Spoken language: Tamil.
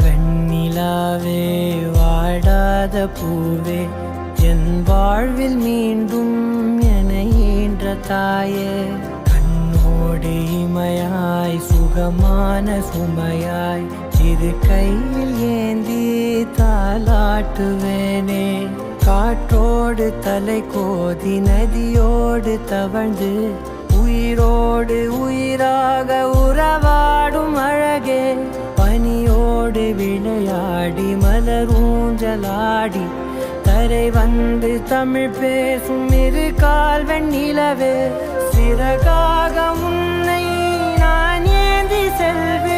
வெண்ணிலாவே வாடாத பூவே என் வாழ்வில் மீண்டும் என ஈன்ற தாயே கண்ணோடு இமையாய் சுகமான சுமையாய் இது கையில் ஏந்தி தாலாட்டுவேனே காற்றோடு தலை கோதி நதியோடு தவழ்ந்து உயிரோடு உயிராக உறவாடும் அழகே பனியோடு விளையாடி மலரூஞ்சலாடி தரை வந்து தமிழ் பேசும் இரு கால் வெண்ணிலவே சிறகாக உன்னை நான் ஏந்தி செல்வேன்.